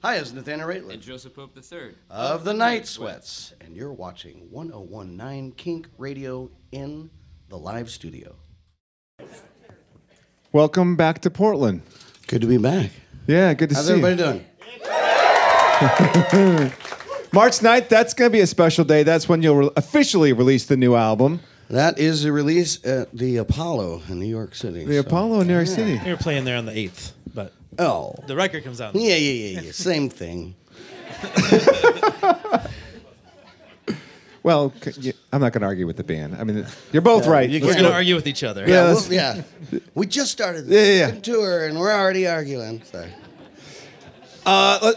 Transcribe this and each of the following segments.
Hi, it's Nathaniel Rateliff. And Joseph Pope III. Of the Night Sweats. And you're watching 101.9 KINK Radio in the live studio. Welcome back to Portland. Good to be back. Yeah, good to How's see you. everybody doing? March 9th, that's going to be a special day. That's when you'll officially release the new album. That is the release at the Apollo in New York City. The Apollo in New York City. We were playing there on the 8th, but Oh. the record comes out. Yeah. Same thing. Well, I'm not going to argue with the band. I mean, you're both right. We're going to argue with each other. Yeah, we just started the tour and we're already arguing. Sorry.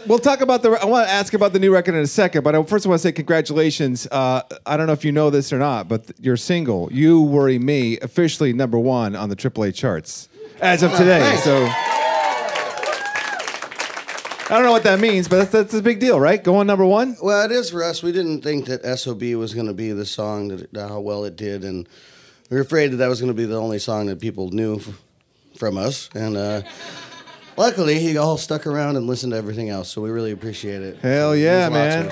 We'll talk about I want to ask about the new record in a second, but first I want to say congratulations. I don't know if you know this or not, but your single, "You Worry Me," officially #1 on the AAA charts as of today. Thanks. So I don't know what that means, but that's a big deal, right? Going #1. Well, it is for us. We didn't think that SOB was going to be the song that how well it did, and we were afraid that was going to be the only song that people knew from us. And luckily, he all stuck around and listened to everything else, so we really appreciate it. Hell yeah, man!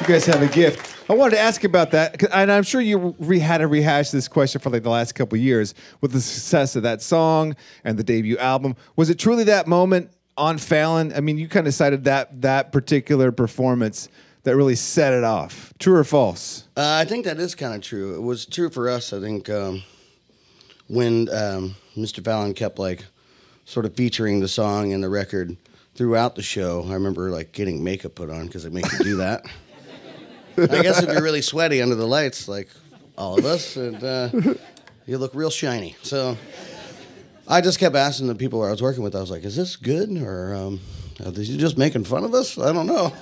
You guys have a gift. I wanted to ask about that, and I'm sure you had to rehash this question for like the last couple of years with the success of that song and the debut album. Was it truly that moment on Fallon? I mean, you kind of cited that particular performance that really set it off. True or false? I think that is kind of true. It was true for us. I think when Mr. Fallon kept like sort of featuring the song and the record throughout the show. I remember like getting makeup put on because they make you do that. I guess if you're really sweaty under the lights, like all of us, and you look real shiny. So I just kept asking the people I was working with. I was like, "Is this good, or are you just making fun of us? I don't know."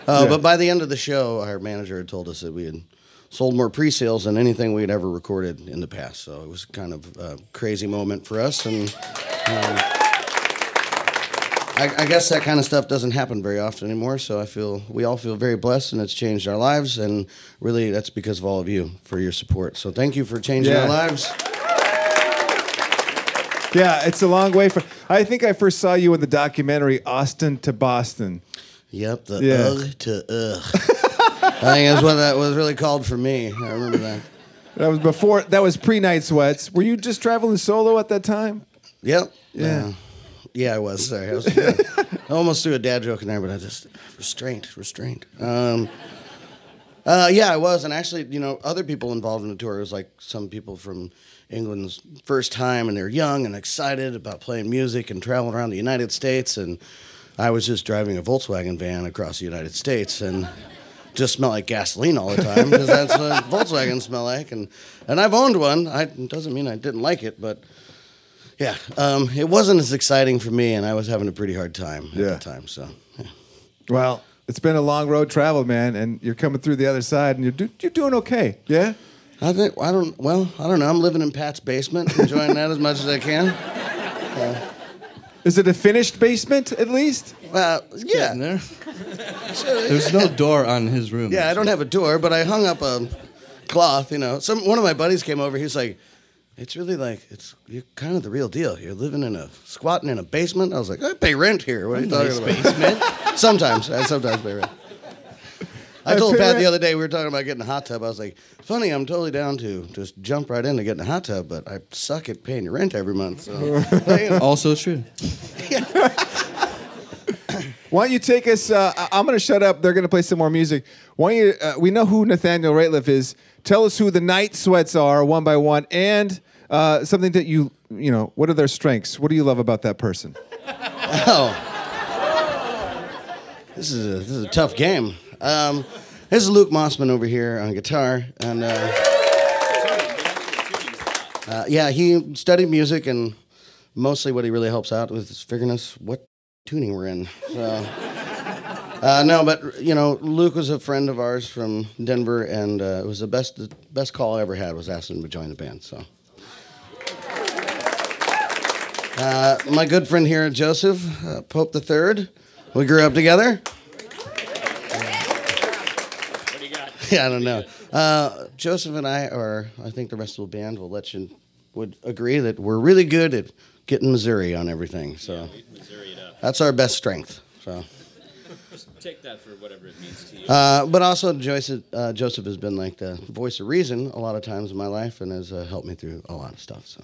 But by the end of the show, our manager had told us that we had sold more pre-sales than anything we had ever recorded in the past. So it was kind of a crazy moment for us. And I guess that kind of stuff doesn't happen very often anymore. So we all feel very blessed, and it's changed our lives. And really, that's because of all of you for your support. So thank you for changing our lives. Yeah, it's a long way from. I think I first saw you in the documentary Austin to Boston. Yep, ugh to ugh. I think that's what that was really called for me. I remember that. That was before. That was pre-Night Sweats. Were you just traveling solo at that time? Yep. Yeah. Yeah, I was. Sorry, I almost threw a dad joke in there, but I just restraint. Yeah, I was, and actually, other people involved in the tour. It was like some people from England's first time, and they're young and excited about playing music and traveling around the United States, and I was just driving a Volkswagen van across the United States, and just smelled like gasoline all the time, because that's what Volkswagens smell like, and I've owned one. It doesn't mean I didn't like it, but yeah, it wasn't as exciting for me, and I was having a pretty hard time at the time. So, yeah. Well, it's been a long road traveled, man, and you're coming through the other side, and you're doing okay. Yeah. I don't know. I'm living in Pat's basement, enjoying that as much as I can. Is it a finished basement, at least? Well, yeah. There. There's no door on his room. Yeah, I don't have a door, but I hung up a cloth. One of my buddies came over. He was like, "It's really like you're kind of the real deal. You're squatting in a basement." I was like, "I pay rent here. What are you talking about?" Basement. Sometimes I pay rent. I told Pat the other day, we were talking about getting a hot tub. I was like, funny, I'm totally down to just jump right into getting a hot tub, but I suck at paying your rent every month. So. Also true. Why don't you take us, I'm going to shut up. They're going to play some more music. Why don't you, we know who Nathaniel Rateliff is. Tell us who the Night Sweats are, one by one, and something that what are their strengths? What do you love about that person? Oh. This is a tough game. This is Luke Mossman over here on guitar, and he studied music, and mostly what he really helps out with is figuring us what tuning we're in. So, Luke was a friend of ours from Denver, and it was the best call I ever had was asking him to join the band. So, my good friend here, Joseph Pope III, we grew up together. Yeah, I don't know. Joseph and I think the rest of the band would agree that we're really good at getting Missouri on everything. So, Missouri it up. That's our best strength. So. Take that for whatever it means to you. But also, Joseph has been like the voice of reason a lot of times in my life and has helped me through a lot of stuff. So,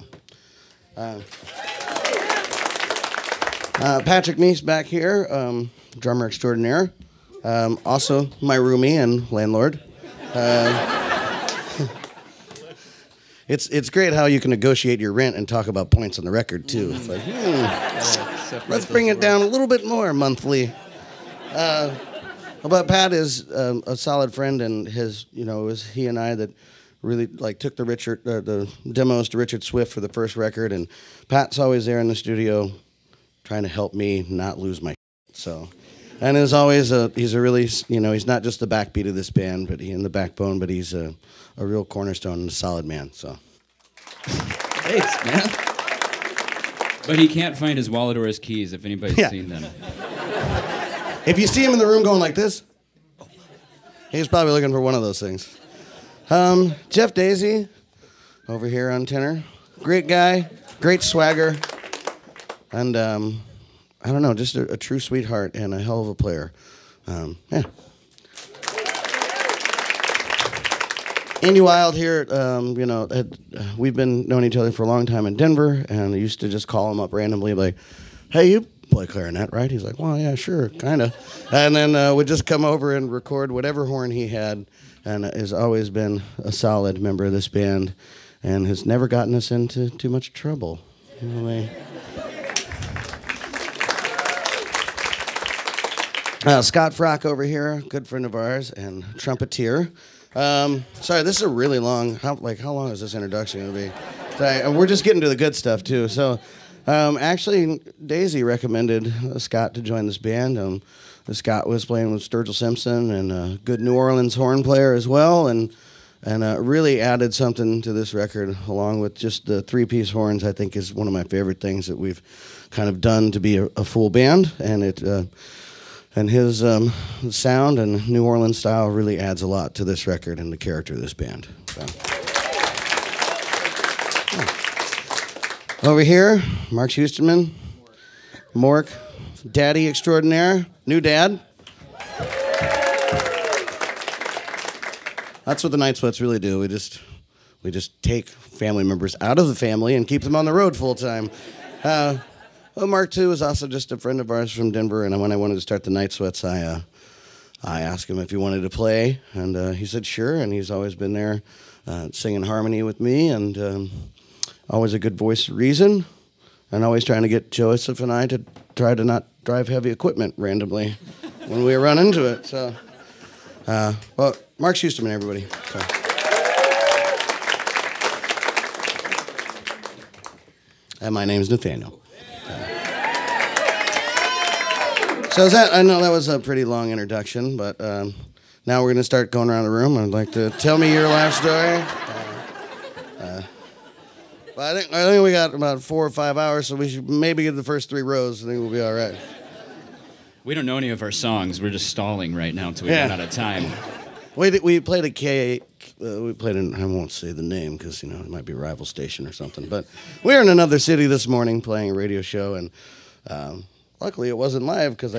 Patrick Meese back here, drummer extraordinaire, also my roomie and landlord. It's great how you can negotiate your rent and talk about points on the record too. It's like, let's bring it down a little bit more monthly. But Pat is a solid friend, and it was he and I that really like took the demos to Richard Swift for the first record, and Pat's always there in the studio trying to help me not lose my so. And as always, he's a really, he's not just the backbeat of this band, but the backbone, but he's a real cornerstone and a solid man. So, thanks, man. But he can't find his wallet or his keys. If anybody's seen them. If you see him in the room going like this, he's probably looking for one of those things. Jeff Daisy, over here on tenor. Great guy, great swagger, and I don't know, just a true sweetheart and a hell of a player. Andy Wild here, we've been knowing each other for a long time in Denver, and I used to just call him up randomly like, hey, you play clarinet, right? He's like, well, yeah, sure, kind of. And then we'd just come over and record whatever horn he had, and has always been a solid member of this band and has never gotten us into too much trouble. Scott Frock over here, good friend of ours and trumpeter. Sorry, this is a really long, how long is this introduction going to be? Sorry, and we're just getting to the good stuff too. So actually, Daisy recommended Scott to join this band. Scott was playing with Sturgill Simpson and a good New Orleans horn player as well, and really added something to this record along with just the three-piece horns. I think is one of my favorite things that we've kind of done to be a full band, and and his sound and New Orleans style really adds a lot to this record and the character of this band. So. Over here, Mark Houstonman, Mork, daddy extraordinaire, new dad. That's what the Night Sweats really do. We just take family members out of the family and keep them on the road full time. Mark too is also just a friend of ours from Denver, and when I wanted to start the Night Sweats, I asked him if he wanted to play, and he said sure, and he's always been there singing harmony with me, and always a good voice of reason, and always trying to get Joseph and I to try to not drive heavy equipment randomly when we run into it. So, well, Mark Schusterman, everybody. So. And my name is Nathaniel. So I know that was a pretty long introduction, but now we're going to start going around the room. I'd like to tell me your life story. But I think we got about 4 or 5 hours, so we should maybe get the first 3 rows. I think we'll be all right. We don't know any of our songs. We're just stalling right now until we run out of time. We played a we played in, I won't say the name because, it might be a rival station or something. But we were in another city this morning playing a radio show, and luckily it wasn't live because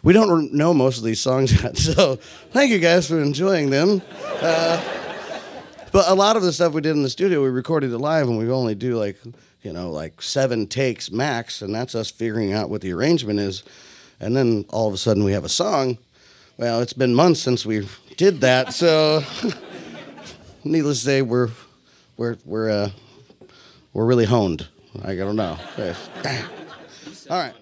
we don't know most of these songs yet. So thank you guys for enjoying them. But a lot of the stuff we did in the studio, we recorded it live, and we only do like 7 takes max, and that's us figuring out what the arrangement is. And then all of a sudden we have a song. Well, it's been months since we did that, so needless to say, we're really honed. I don't know. All right.